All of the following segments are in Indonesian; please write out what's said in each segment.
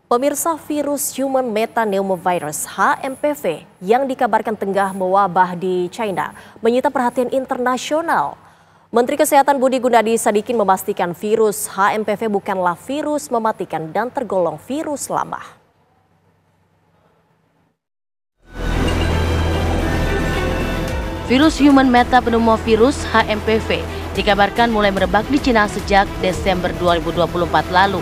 Pemirsa, virus Human Metapneumovirus (HMPV) yang dikabarkan tengah mewabah di China menyita perhatian internasional. Menteri Kesehatan Budi Gunadi Sadikin memastikan virus HMPV bukanlah virus mematikan dan tergolong virus lama. Virus Human Metapneumovirus (HMPV) dikabarkan mulai merebak di Cina sejak Desember 2024 lalu.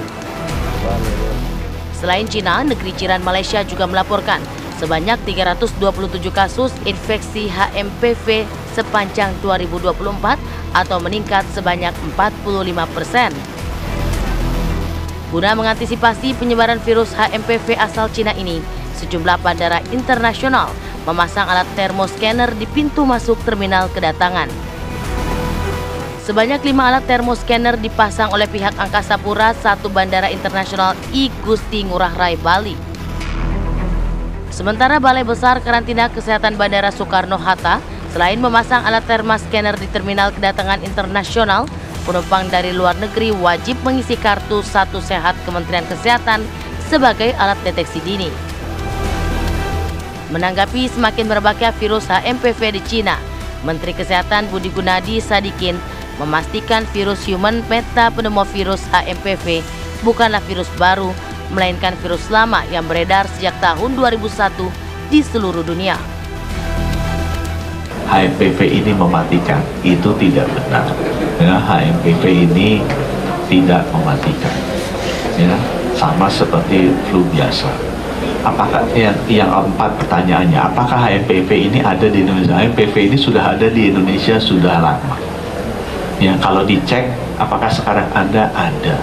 Selain Cina, negeri jiran Malaysia juga melaporkan sebanyak 327 kasus infeksi HMPV sepanjang 2024 atau meningkat sebanyak 45%. Guna mengantisipasi penyebaran virus HMPV asal Cina ini, sejumlah bandara internasional memasang alat termoscanner di pintu masuk terminal kedatangan. Sebanyak 5 alat termoscanner dipasang oleh pihak Angkasa Pura I Bandara Internasional I Gusti Ngurah Rai, Bali. Sementara Balai Besar Karantina Kesehatan Bandara Soekarno-Hatta selain memasang alat termoscanner di terminal kedatangan internasional, penumpang dari luar negeri wajib mengisi kartu Satu Sehat Kementerian Kesehatan sebagai alat deteksi dini. Menanggapi semakin merebaknya virus HMPV di Cina, Menteri Kesehatan Budi Gunadi Sadikin memastikan virus Human Metapneumovirus HMPV bukanlah virus baru, melainkan virus lama yang beredar sejak tahun 2001 di seluruh dunia. HMPV ini mematikan, itu tidak benar. Ya, HMPV ini tidak mematikan. Ya, sama seperti flu biasa. Apakah yang empat pertanyaannya, apakah HMPV ini ada di Indonesia? HMPV ini sudah ada di Indonesia sudah lama. Ya, kalau dicek apakah sekarang ada? Ada.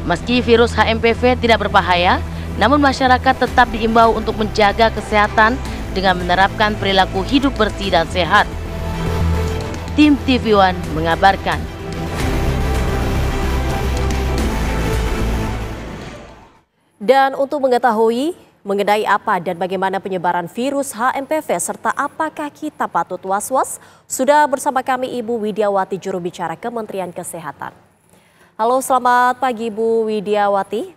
Meski virus HMPV tidak berbahaya, namun masyarakat tetap diimbau untuk menjaga kesehatan dengan menerapkan perilaku hidup bersih dan sehat. Tim TV One mengabarkan. Dan untuk mengetahui mengenai apa dan bagaimana penyebaran virus HMPV serta apakah kita patut was-was, sudah bersama kami Ibu Widiawati, juru bicara Kementerian Kesehatan. Halo, selamat pagi Ibu Widiawati.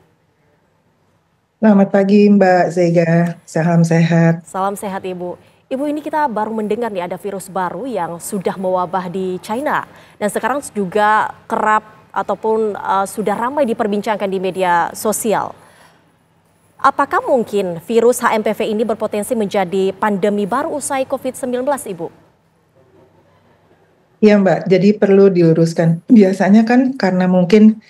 Selamat pagi Mbak Zega, salam sehat. Salam sehat Ibu. Ibu, ini kita baru mendengar nih ada virus baru yang sudah mewabah di China dan sekarang juga kerap ataupun sudah ramai diperbincangkan di media sosial. Apakah mungkin virus HMPV ini berpotensi menjadi pandemi baru usai COVID-19, Ibu? Ya Mbak, jadi perlu diluruskan. Biasanya kan karena mungkin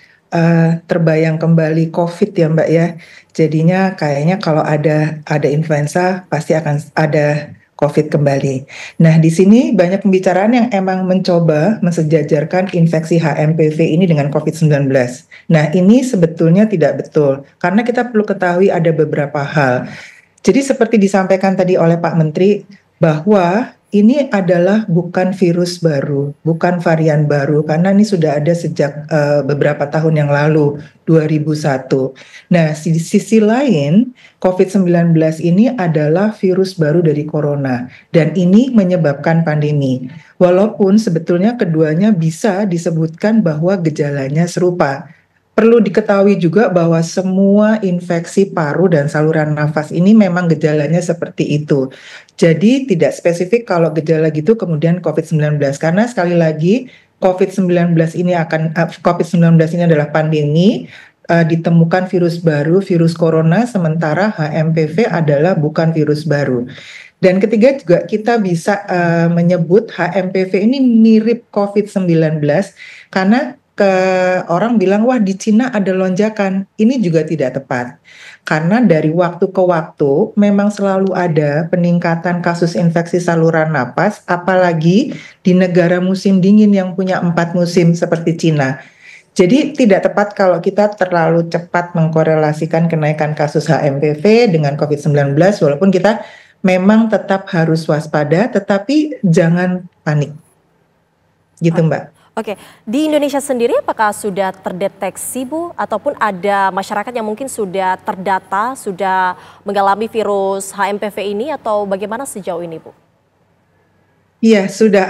terbayang kembali COVID ya Mbak ya. Jadinya kayaknya kalau ada influenza pasti akan ada COVID kembali. Nah di sini banyak pembicaraan yang emang mencoba mensejajarkan infeksi HMPV ini dengan COVID-19. Nah ini sebetulnya tidak betul, karena kita perlu ketahui ada beberapa hal. Jadi seperti disampaikan tadi oleh Pak Menteri, bahwa ini adalah bukan virus baru, bukan varian baru, karena ini sudah ada sejak beberapa tahun yang lalu, 2001. Nah, di sisi lain, COVID-19 ini adalah virus baru dari corona, dan ini menyebabkan pandemi. Walaupun sebetulnya keduanya bisa disebutkan bahwa gejalanya serupa. Perlu diketahui juga bahwa semua infeksi paru dan saluran nafas ini memang gejalanya seperti itu. Jadi tidak spesifik kalau gejala gitu kemudian COVID-19. Karena sekali lagi COVID-19 ini adalah pandemi, ditemukan virus baru, virus corona, sementara HMPV adalah bukan virus baru. Dan ketiga juga kita bisa menyebut HMPV ini mirip COVID-19 karena orang bilang wah di Cina ada lonjakan. Ini juga tidak tepat. Karena dari waktu ke waktu memang selalu ada peningkatan kasus infeksi saluran napas, apalagi di negara musim dingin yang punya 4 musim seperti Cina. Jadi tidak tepat kalau kita terlalu cepat mengkorelasikan kenaikan kasus HMPV dengan COVID-19, walaupun kita memang tetap harus waspada, tetapi jangan panik. Gitu Mbak. Oke, di Indonesia sendiri apakah sudah terdeteksi Bu, ataupun ada masyarakat yang mungkin sudah terdata, sudah mengalami virus HMPV ini, atau bagaimana sejauh ini Bu? Iya, sudah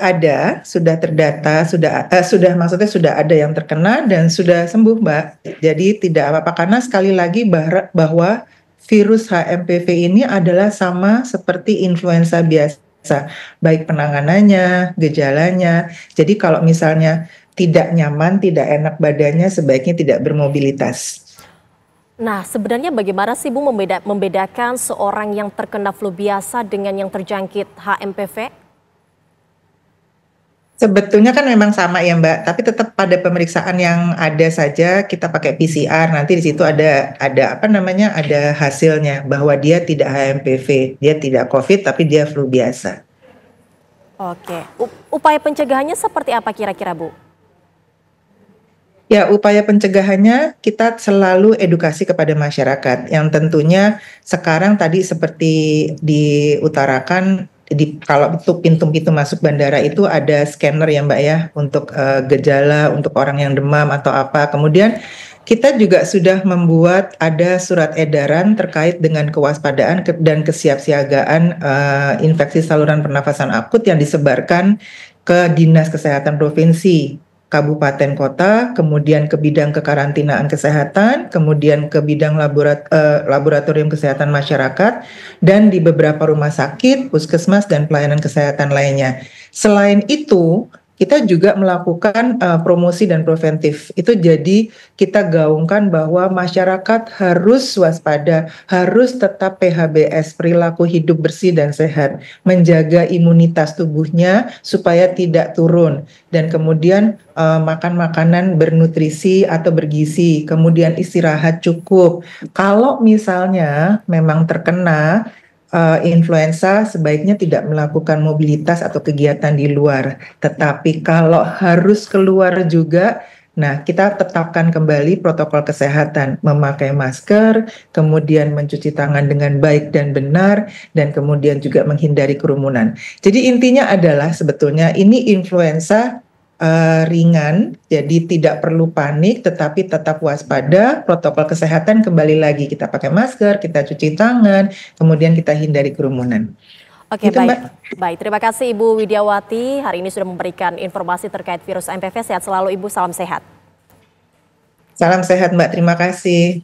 terdata, sudah maksudnya sudah ada yang terkena dan sudah sembuh, Mbak. Jadi tidak apa-apa karena sekali lagi bahwa virus HMPV ini adalah sama seperti influenza biasa, baik penanganannya, gejalanya. Jadi kalau misalnya tidak nyaman, tidak enak badannya, sebaiknya tidak bermobilitas. Nah, sebenarnya bagaimana sih Bu membedakan seorang yang terkena flu biasa dengan yang terjangkit HMPV? Sebetulnya kan memang sama ya Mbak, tapi tetap pada pemeriksaan yang ada saja kita pakai PCR. Nanti di situ ada apa namanya, ada hasilnya bahwa dia tidak HMPV, dia tidak COVID, tapi dia flu biasa. Oke, upaya pencegahannya seperti apa kira-kira Bu? Ya, upaya pencegahannya kita selalu edukasi kepada masyarakat yang tentunya sekarang tadi seperti diutarakan kalau untuk pintu-pintu masuk bandara itu ada scanner ya Mbak ya untuk gejala untuk orang yang demam atau apa. Kemudian kita juga sudah membuat ada surat edaran terkait dengan kewaspadaan dan kesiapsiagaan infeksi saluran pernafasan akut yang disebarkan ke Dinas Kesehatan Provinsi, kabupaten kota, kemudian ke bidang kekarantinaan kesehatan, kemudian ke bidang laboratorium kesehatan masyarakat, dan di beberapa rumah sakit, puskesmas, dan pelayanan kesehatan lainnya. Selain itu, kita juga melakukan promosi dan preventif. Itu jadi kita gaungkan bahwa masyarakat harus waspada, harus tetap PHBS, perilaku hidup bersih dan sehat, menjaga imunitas tubuhnya supaya tidak turun, dan kemudian makan makanan bernutrisi atau bergizi, kemudian istirahat cukup. Kalau misalnya memang terkena influenza, sebaiknya tidak melakukan mobilitas atau kegiatan di luar. Tetapi kalau harus keluar juga, nah kita tetapkan kembali protokol kesehatan, memakai masker, kemudian mencuci tangan dengan baik dan benar, dan kemudian juga menghindari kerumunan. Jadi intinya adalah sebetulnya ini influenza ringan, jadi tidak perlu panik, tetapi tetap waspada. Protokol kesehatan kembali lagi kita pakai masker, kita cuci tangan, kemudian kita hindari kerumunan. Oke, Gitu, baik. Mbak. Baik, terima kasih Ibu Widiawati hari ini sudah memberikan informasi terkait virus HMPV. Sehat selalu Ibu, salam sehat. Salam sehat Mbak, terima kasih.